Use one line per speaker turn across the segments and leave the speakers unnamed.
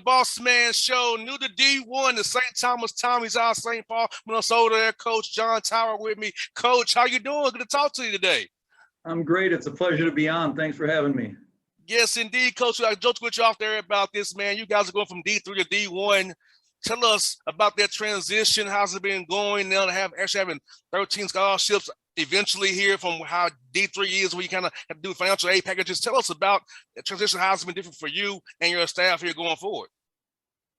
Bossman Show, new to D1, the St. Thomas Tommies out of St. Paul, Minnesota. There, Coach John Tower with me. Coach, how you doing? Good to talk to you today.
I'm great. It's a pleasure to be on. Thanks for having me.
Yes, indeed, Coach. I joked with you off there about this, man. You guys are going from D3 to D1. Tell us about that transition. How's it been going now to having 13 scholarships eventually here from how D3 is, where you kind of have to do financial aid packages. Tell us about the transition, how it's been different for you and your staff here going forward.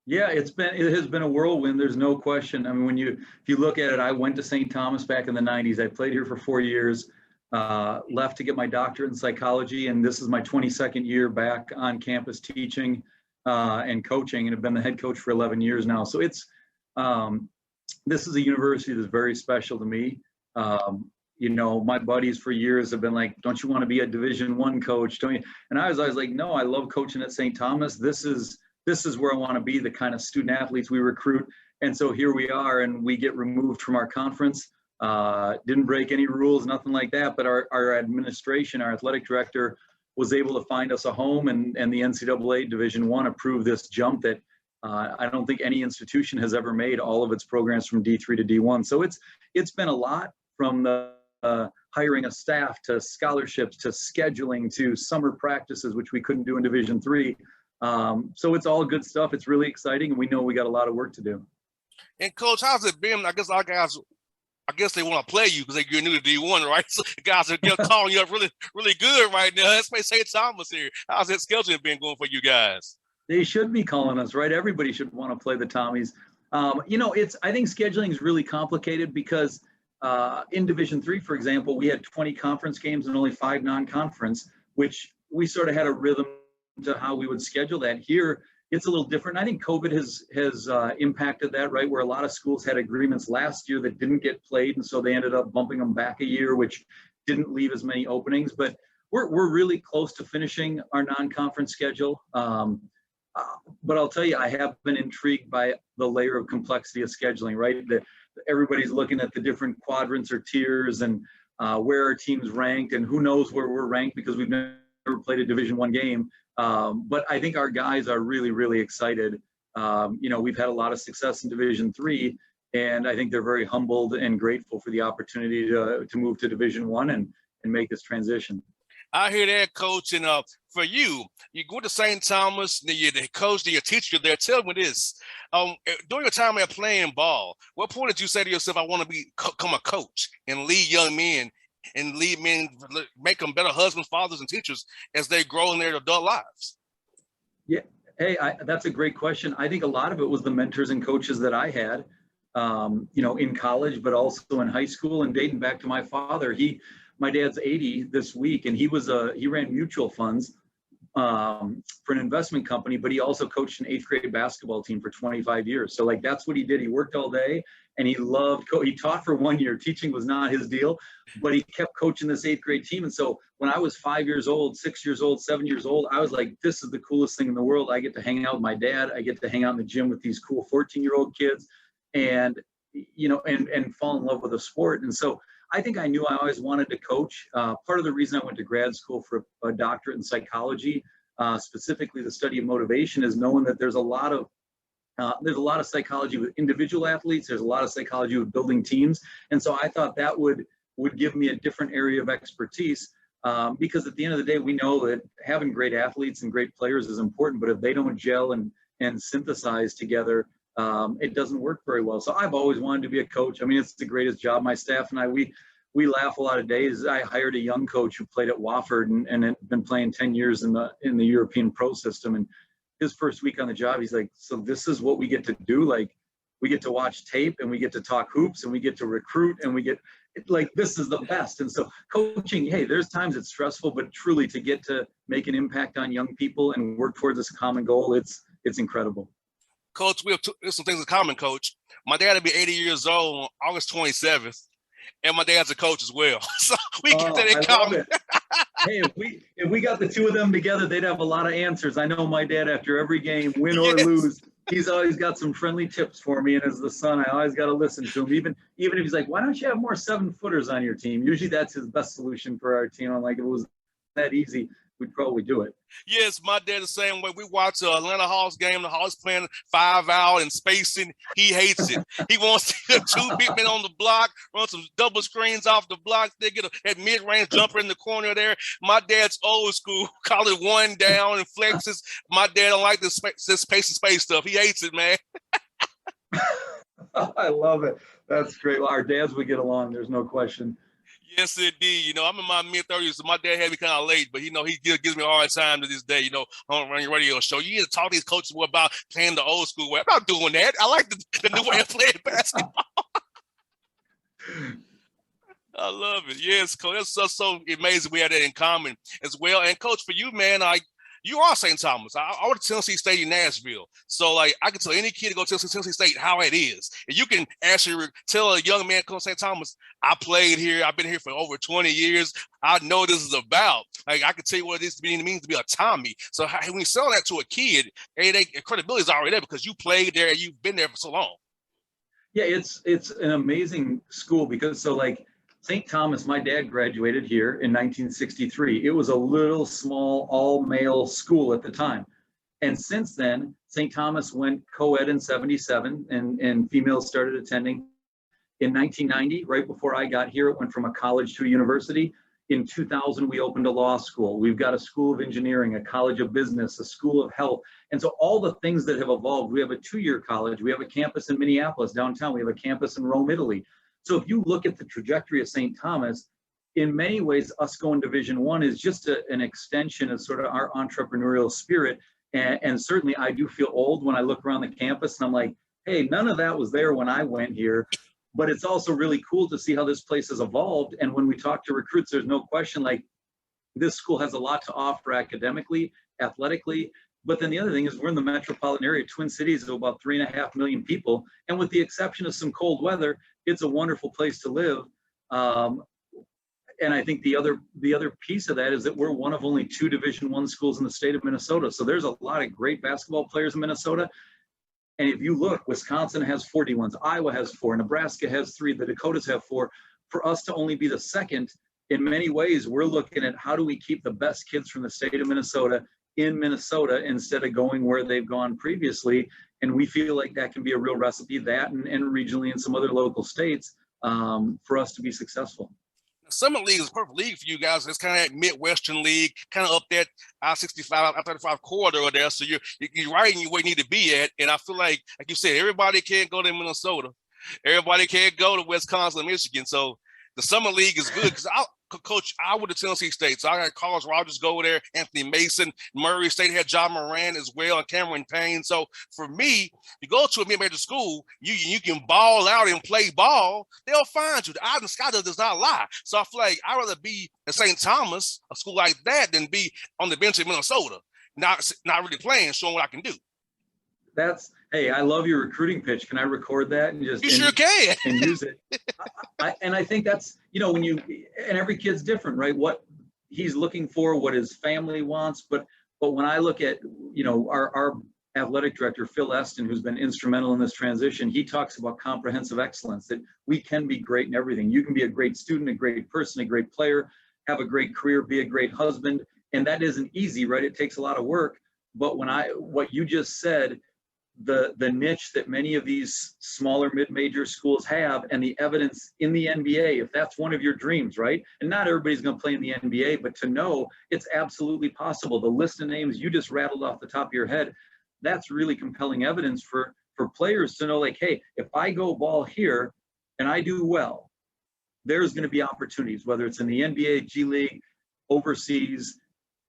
Yeah, it has been a whirlwind. There's no question. I mean, if you look at it, I went to St. Thomas back in the 90s. I played here for 4 years, left to get my doctorate in psychology, and this is my 22nd year back on campus teaching and coaching, and have been the head coach for 11 years now. So this is a university that's very special to me. My buddies for years have been like, don't you want to be a Division I coach? Don't you? And I was always like, no, I love coaching at St. Thomas. This is where I want to be, the kind of student athletes we recruit. And so here we are, and we get removed from our conference. Didn't break any rules, nothing like that. But our administration, our athletic director, was able to find us a home, and the NCAA Division I approved this jump that I don't think any institution has ever made, all of its programs from D3 to D1. So it's been a lot, from the hiring a staff to scholarships to scheduling to summer practices, which we couldn't do in Division III. So it's all good stuff. It's really exciting, and we know we got a lot of work to do.
And Coach, how's it been? I guess our guys, they want to play you because you're new to D1, right? So the guys are calling you up really, really good right now. Let's play St. Thomas here. How's that scheduling been going for you guys?
They should be calling us, right? Everybody should want to play the Tommies. I think scheduling is really complicated because in Division III, for example, we had 20 conference games and only 5 non-conference, which we sort of had a rhythm to how we would schedule that. Here, it's a little different. I think COVID has impacted that, right? Where a lot of schools had agreements last year that didn't get played, and so they ended up bumping them back a year, which didn't leave as many openings. But we're really close to finishing our non-conference schedule. But I'll tell you, I have been intrigued by the layer of complexity of scheduling, right? Everybody's looking at the different quadrants or tiers and where our team's ranked, and who knows where we're ranked because we've never played a Division I game. But I think our guys are really, really excited. We've had a lot of success in Division III, and I think they're very humbled and grateful for the opportunity to move to Division I and make this transition.
I hear that, Coach. And for you go to St. Thomas, you're the coach, you're a teacher there. Tell me this. During your time at playing ball, what point did you say to yourself, I want to become a coach and lead young men and lead men, make them better husbands, fathers, and teachers as they grow in their adult lives?
Yeah. Hey, that's a great question. I think a lot of it was the mentors and coaches that I had, in college, but also in high school, and dating back to my father. My dad's 80 this week, and he ran mutual funds for an investment company, but he also coached an 8th grade basketball team for 25 years. So that's what he did. He worked all day, and he loved he taught for 1 year. Teaching was not his deal, but he kept coaching this 8th grade team. And so when I was 5 years old, 6 years old, 7 years old, I was like, this is the coolest thing in the world. I get to hang out with my dad. I get to hang out in the gym with these cool 14-year-old kids and fall in love with the sport. And so I think I knew I always wanted to coach. Part of the reason I went to grad school for a doctorate in psychology, specifically the study of motivation, is knowing that there's a lot of psychology with individual athletes. There's a lot of psychology with building teams. And so I thought that would give me a different area of expertise, because at the end of the day, we know that having great athletes and great players is important, but if they don't gel and synthesize together, it doesn't work very well. So I've always wanted to be a coach. I mean, it's the greatest job. My staff and I, we laugh a lot of days. I hired a young coach who played at Wofford and had been playing 10 years in the European pro system. And his first week on the job, he's like, so this is what we get to do? Like, we get to watch tape, and we get to talk hoops, and we get to recruit, and this is the best. And so coaching, hey, there's times it's stressful, but truly to get to make an impact on young people and work towards this common goal, it's incredible.
Coach, we have some things in common, Coach. My dad will be 80 years old on August 27th, and my dad's a coach as well. So we get that in common.
Hey, if we got the two of them together, they'd have a lot of answers. I know my dad, after every game, win or lose, he's always got some friendly tips for me. And as the son, I always got to listen to him. Even if he's like, why don't you have more 7-footers on your team? Usually that's his best solution for our team. I'm like, it was that easy. we'd probably do it.
Yes, my dad the same way. We watch Atlanta Hawks game. The Hawks playing 5-out and spacing. He hates it. He wants to get 2 big men on the block, run some double screens off the block. They get that mid-range jumper in the corner there. My dad's old school. Call it 1 down and flexes. My dad don't like this pace and space stuff. He hates it, man.
I love it. That's great. Well, our dads would get along. There's no question.
Yes, indeed. You know, I'm in my mid-30s, so my dad had me kind of late, but, he gives me a hard time to this day, on running radio show. You need to talk to these coaches more about playing the old school way. I'm not doing that. I like the new way of playing basketball. I love it. Yes, Coach. That's so amazing we have that in common as well. And, Coach, for you, man, you are St. Thomas. I went to Tennessee State in Nashville. So, I can tell any kid to go to Tennessee State how it is. And you can actually tell a young man come to St. Thomas, I played here. I've been here for over 20 years. I know what this is about. I can tell you what it means to be a Tommy. So when you sell that to a kid, credibility is already there because you played there and you've been there for so long.
Yeah, it's an amazing school because St. Thomas, my dad graduated here in 1963. It was a little small all-male school at the time. And since then, St. Thomas went co-ed in 77 and females started attending. In 1990, right before I got here, it went from a college to a university. In 2000, we opened a law school. We've got a school of engineering, a college of business, a school of health. And so all the things that have evolved, we have a 2-year college. We have a campus in Minneapolis, downtown. We have a campus in Rome, Italy. So if you look at the trajectory of St. Thomas, in many ways, us going Division I is just an extension of sort of our entrepreneurial spirit. And certainly I do feel old when I look around the campus and I'm like, hey, none of that was there when I went here. But it's also really cool to see how this place has evolved. And when we talk to recruits, there's no question this school has a lot to offer academically, athletically. But then the other thing is we're in the metropolitan area, Twin Cities, of about 3.5 million people. And with the exception of some cold weather, it's a wonderful place to live. And I think the other piece of that is that we're one of only 2 Division I schools in the state of Minnesota. So there's a lot of great basketball players in Minnesota. And if you look, Wisconsin has 41s, Iowa has 4, Nebraska has 3, the Dakotas have 4. For us to only be the second, in many ways, we're looking at how do we keep the best kids from the state of Minnesota in Minnesota instead of going where they've gone previously. And we feel like that can be a real recipe, that and regionally in some other local states, for us to be successful.
Summit League is a perfect league for you guys. It's kind of that Midwestern league, kind of up that I-65, I-35 corridor there. So you're right in where you need to be at. And I feel like you said, everybody can't go to Minnesota. Everybody can't go to Wisconsin, Michigan. So the Summer League is good because Coach, I went to Tennessee State, so I got Carlos Rogers go there, Anthony Mason, Murray State had John Moran as well, and Cameron Payne. So for me, you go to a mid-major school, you can ball out and play ball, they'll find you. The odds and sky does not lie. So I feel like I'd rather be at St. Thomas, a school like that, than be on the bench in Minnesota, not really playing, showing what I can do.
Hey, I love your recruiting pitch. Can I record that and just
sure can
and use it? I think that's, and every kid's different, right? What he's looking for, what his family wants. But when I look at, our athletic director, Phil Eston, who's been instrumental in this transition, he talks about comprehensive excellence, that we can be great in everything. You can be a great student, a great person, a great player, have a great career, be a great husband. And that isn't easy, right? It takes a lot of work. But what you just said, the niche that many of these smaller mid-major schools have, and the evidence in the NBA, if that's one of your dreams, right? And not everybody's going to play in the NBA, but to know it's absolutely possible. The list of names you just rattled off the top of your head, that's really compelling evidence for players to know, hey, if I go ball here and I do well, there's going to be opportunities, whether it's in the NBA, G League, overseas.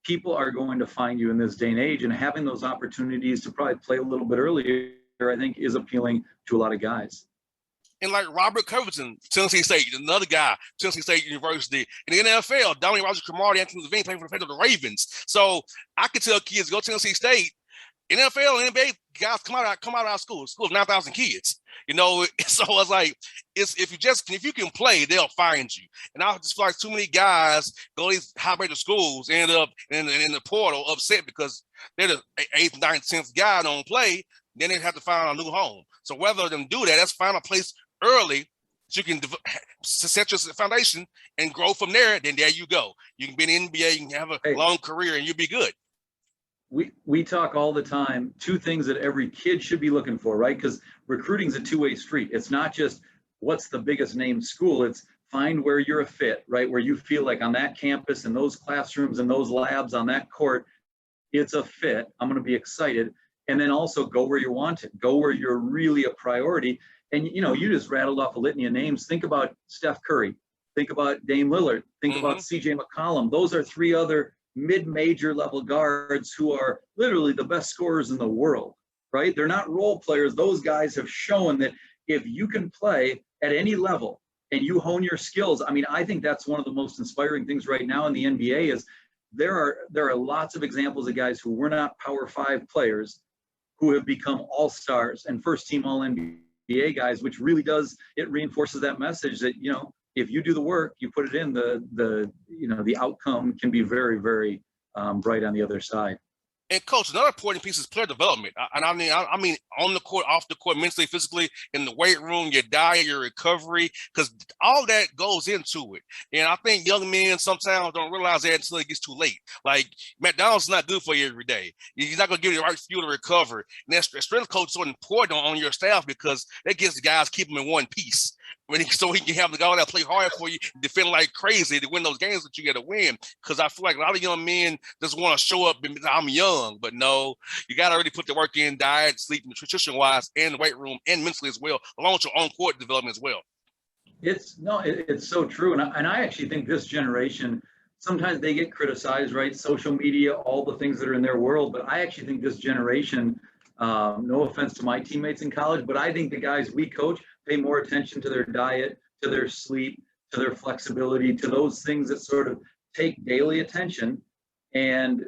People are going to find you in this day and age, and having those opportunities to probably play a little bit earlier, I think, is appealing to a lot of guys.
And like Robert Covington, Tennessee State, another guy, Tennessee State University. In the NFL, Donnie Rogers Cromartie, Anthony Levine playing for the Ravens. So I could tell kids, go to Tennessee State. NFL and NBA guys come out of our school of 9,000 kids. So it's like, if you can play, they'll find you. And I just feel like too many guys go to these high major schools, end up in the portal upset because they're the 8th, 9th, 10th guy don't play. Then they have to find a new home. So whether them do that, let's find a place early so you can set your foundation and grow from there. Then there you go. You can be in the NBA, you can have a long career, and you'll be good.
We talk all the time, two things that every kid should be looking for, right? Because recruiting is a two-way street. It's not just what's the biggest name school. It's find where you're a fit, right? Where you feel like on that campus, in those classrooms, and those labs, on that court, it's a fit. I'm going to be excited. And then also go where you want it. Go where you're really a priority. And, you just rattled off a litany of names. Think about Steph Curry. Think about Dame Lillard. Think about CJ McCollum. Those are three other mid-major level guards who are literally the best scorers in the world, right? They're not role players. Those guys have shown that if you can play at any level and you hone your skills, I mean, I think that's one of the most inspiring things right now in the NBA is there are lots of examples of guys who were not Power 5 players who have become all-stars and first-team All-NBA guys, which really reinforces that message that, if you do the work, you put it in, the outcome can be very, very bright on the other side.
And coach, another important piece is player development. I mean on the court, off the court, mentally, physically, in the weight room, your diet, your recovery, because all that goes into it. And I think young men sometimes don't realize that until it gets too late. Like McDonald's is not good for you every day. You're not going to give you the right fuel to recover. And that strength coach is so important on your staff because that gives the guys keep them in one piece. So he can have the guy that play hard for you, defend like crazy to win those games that you got to win. Because I feel like a lot of young men just want to show up and I'm young, but no, you got to already put the work in, diet, sleep, nutrition wise, and the weight room, and mentally as well, along with your own court development as well.
It's so true, and I actually think this generation sometimes they get criticized, right? Social media, all the things that are in their world, but I actually think this generation. No offense to my teammates in college, but I think the guys we coach pay more attention to their diet, to their sleep, to their flexibility, to those things that sort of take daily attention, and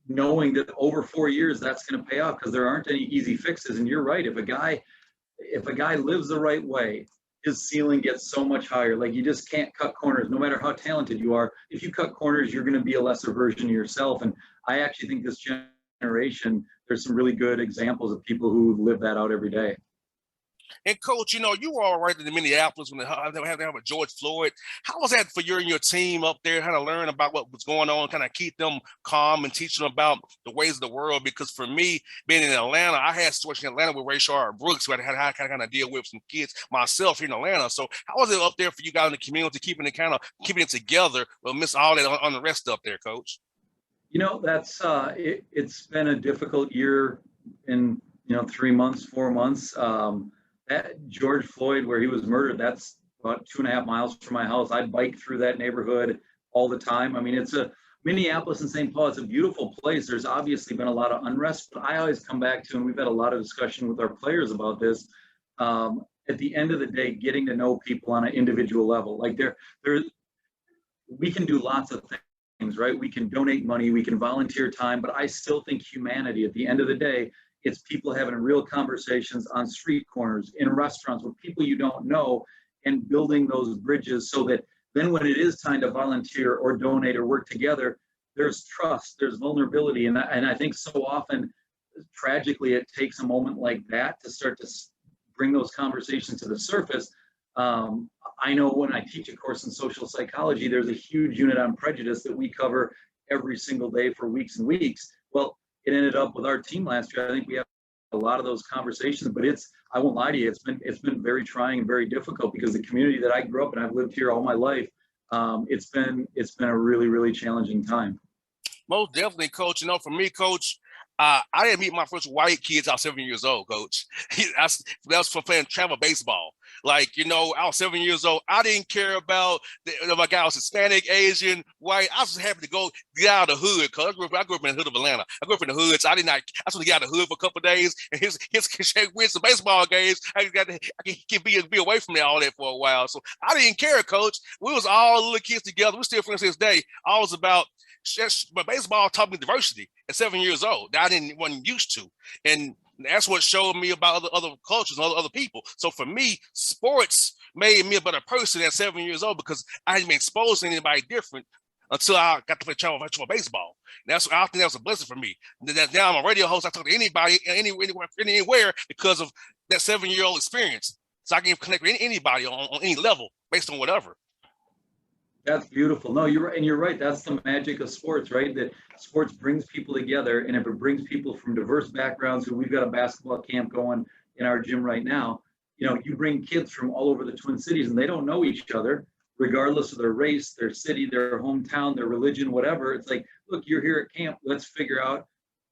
knowing that over 4 years that's going to pay off because there aren't any easy fixes. And you're right. If a guy lives the right way, his ceiling gets so much higher. Like you just can't cut corners, no matter how talented you are. If you cut corners, you're going to be a lesser version of yourself. And I actually think this generation, there's some really good examples of people who live that out every day.
And coach, you were all right in Minneapolis when they had with George Floyd. How was that for you and your team up there, kind of learn about what was going on, kind of keep them calm and teach them about the ways of the world? Because for me, being in Atlanta, I had a situation in Atlanta with Rayshard Brooks, who I had to kind of deal with some kids myself here in Atlanta. So how was it up there for you guys in the community, keeping it together, but miss all that on the rest up there, coach?
That's it's been a difficult year in 3 months, 4 months. That George Floyd, where he was murdered, that's about 2.5 miles from my house. I bike through that neighborhood all the time. I mean, it's Minneapolis and St. Paul. It's a beautiful place. There's obviously been a lot of unrest, but I always come back to, and we've had a lot of discussion with our players about this. At the end of the day, getting to know people on an individual level, like we can do lots of things, right? We can donate money, we can volunteer time, but I still think humanity at the end of the day, it's people having real conversations on street corners, in restaurants with people you don't know, and building those bridges so that then when it is time to volunteer or donate or work together, there's trust, there's vulnerability. And I think so often, tragically, it takes a moment like that to start to bring those conversations to the surface. I know when I teach a course in social psychology, there's a huge unit on prejudice that we cover every single day for weeks and weeks. Well, it ended up with our team last year. I think we have a lot of those conversations, but I won't lie to you, it's been very trying and very difficult because the community that I grew up in, I've lived here all my life. It's been a really, really challenging time.
Most definitely, coach. For me, coach, I didn't meet my first white kids. I was 7 years old, coach. That was for playing travel baseball. I was 7 years old. I didn't care about if my guy was Hispanic, Asian, white. I was just happy to get out of the hood because I grew up in the hood of Atlanta. I grew up in the hood, so I just want to get out of the hood for a couple of days and win some baseball games. I can be away from all that for a while. So I didn't care, coach. We was all little kids together. We're still friends to this day. I was about. But baseball taught me diversity at 7 years old that I wasn't used to, and that's what showed me about other cultures and other people. So for me, sports made me a better person at 7 years old because I hadn't been exposed to anybody different until I got to play travel baseball. I think that was a blessing for me. Now I'm a radio host. I talk to anybody, anywhere, because of that 7-year-old experience. so I can connect with anybody on any level based on whatever.
That's beautiful. No, you're right. And you're right. That's the magic of sports, right? That sports brings people together. And if it brings people from diverse backgrounds, we've got a basketball camp going in our gym right now, you bring kids from all over the Twin Cities and they don't know each other, regardless of their race, their city, their hometown, their religion, whatever. It's like, look, you're here at camp. Let's figure out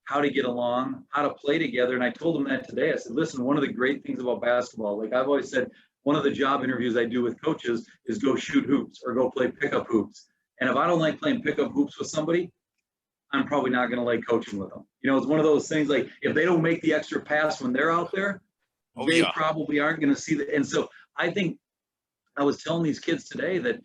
how to get along, how to play together. And I told them that today. I said, listen, one of the great things about basketball, like I've always said, one of the job interviews I do with coaches is go shoot hoops or go play pickup hoops. And if I don't like playing pickup hoops with somebody, I'm probably not going to like coaching with them. It's one of those things like if they don't make the extra pass when they're out there, they probably aren't going to see that. And so I think I was telling these kids today that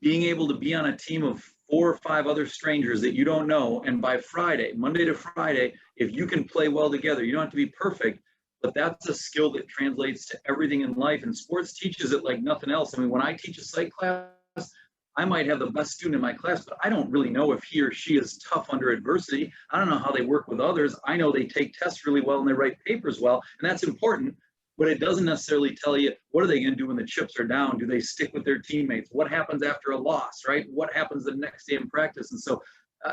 being able to be on a team of 4 or 5 other strangers that you don't know, and by Friday, Monday to Friday, if you can play well together, you don't have to be perfect, but that's a skill that translates to everything in life. And sports teaches it like nothing else. I mean, when I teach a psych class, I might have the best student in my class, but I don't really know if he or she is tough under adversity. I don't know how they work with others. I know they take tests really well and they write papers well, and that's important, but it doesn't necessarily tell you what are they going to do when the chips are down? Do they stick with their teammates? What happens after a loss, right? What happens the next day in practice? And so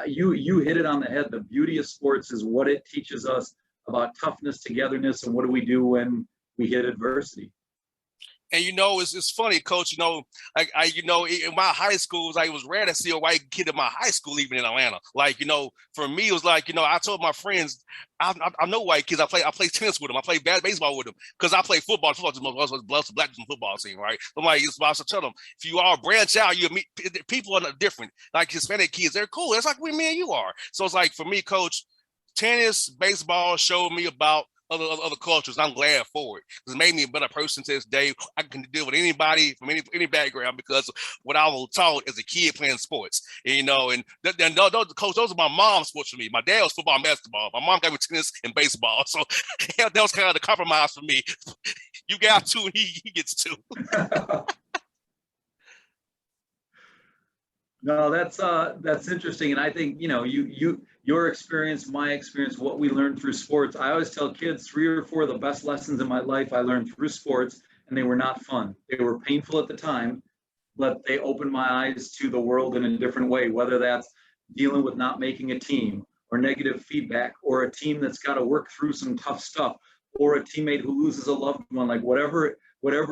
you hit it on the head. The beauty of sports is what it teaches us about toughness, togetherness, and what do we do when we hit adversity.
And it's funny, Coach. I in my high schools, it was rare to see a white kid in my high school, even in Atlanta. For me, it was I told my friends, I know white kids. I play tennis with them. I play baseball with them because I play football. Football is most black football team, right? I'm like, it's about to tell them if you all branch out, you meet people are different. Like Hispanic kids, they're cool. It's like me and you are. So it's like for me, Coach, tennis, baseball showed me about other cultures. I'm glad for it. It's made me a better person to this day. I can deal with anybody from any background because of what I was taught as a kid playing sports. And Coach, those are my mom's sports for me. My dad was football and basketball. My mom got me tennis and baseball. So that was kind of the compromise for me. You got 2 and he gets 2.
No, that's interesting. And I think, your experience, my experience, what we learned through sports. I always tell kids 3 or 4 of the best lessons in my life I learned through sports, and they were not fun. They were painful at the time, but they opened my eyes to the world in a different way, whether that's dealing with not making a team or negative feedback or a team that's got to work through some tough stuff or a teammate who loses a loved one, like whatever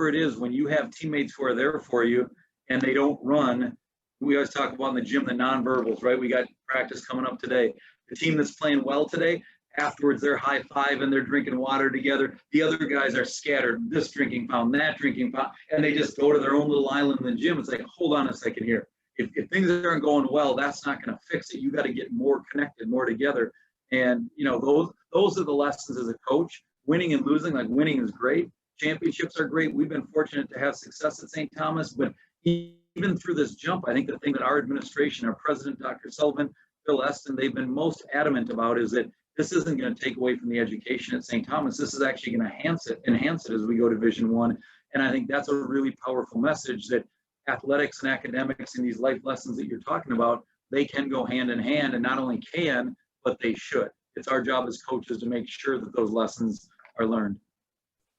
it is, when you have teammates who are there for you and they don't run. We always talk about in the gym, the nonverbals, right? We got practice coming up today. The team that's playing well today, afterwards they're high five and they're drinking water together. The other guys are scattered, this drinking fountain, that drinking fountain, and they just go to their own little island in the gym. It's like, hold on a second here. If things aren't going well, that's not going to fix it. You got to get more connected, more together. And, those are the lessons as a coach. Winning and losing, like winning is great. Championships are great. We've been fortunate to have success at St. Thomas, but even through this jump, I think the thing that our administration, our president, Dr. Sullivan, Phil Eston, they've been most adamant about is that this isn't going to take away from the education at St. Thomas. This is actually going to enhance it as we go to Division I. And I think that's a really powerful message that athletics and academics and these life lessons that you're talking about, they can go hand in hand, and not only can, but they should. It's our job as coaches to make sure that those lessons are learned.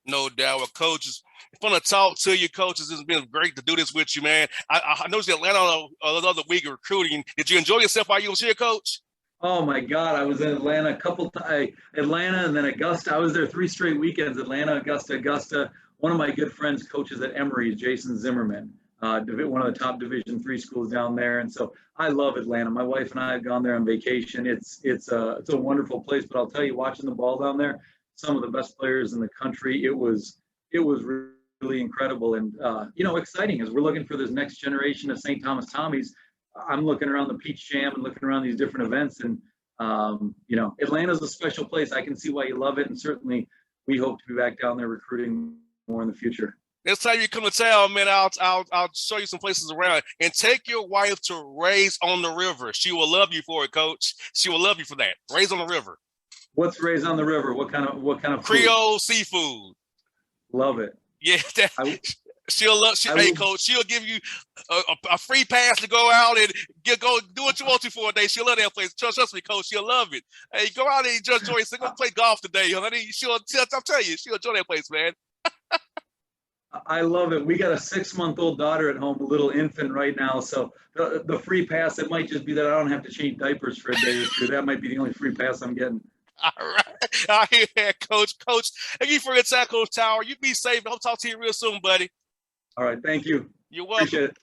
No doubt. With coaches, it's fun to talk to you, coaches. It's been great to do this with you, man. I noticed Atlanta the other week recruiting. Did you enjoy yourself while you was here, Coach?
Oh my God, I was in Atlanta a couple times. Atlanta and then Augusta. I was there 3 straight weekends. Atlanta, Augusta. One of my good friends coaches at Emory, Jason Zimmerman, one of the top Division III schools down there. And so I love Atlanta. My wife and I have gone there on vacation. It's a wonderful place. But I'll tell you, watching the ball down there, some of the best players in the country. It was really incredible and exciting as we're looking for this next generation of St. Thomas Tommies. I'm looking around the Peach Jam and looking around these different events, and Atlanta's a special place. I can see why you love it, and certainly we hope to be back down there recruiting more in the future.
Next time you come to town, man, I'll show you some places around, and take your wife to Rays on the River. She will love you for it, Coach. She will love you for that. Rays on the River.
What's Rays on the River? What kind of
Creole
food?
Seafood?
Love it.
Yeah, she'll love. Coach, she'll give you a free pass to go out and go do what you want to for a day. She'll love that place. Trust me, Coach. She'll love it. Hey, go out and just enjoy. Go play golf today, honey. I'm telling you, she'll enjoy that place, man.
I love it. We got a 6-month-old daughter at home, a little infant right now. So the free pass, it might just be that I don't have to change diapers for a day or two. That might be the only free pass I'm getting.
All right. I hear that, Coach. Coach, thank you for your time, Coach Tower. You be safe. I'll talk to you real soon, buddy.
All right. Thank you.
You're welcome.
Appreciate it.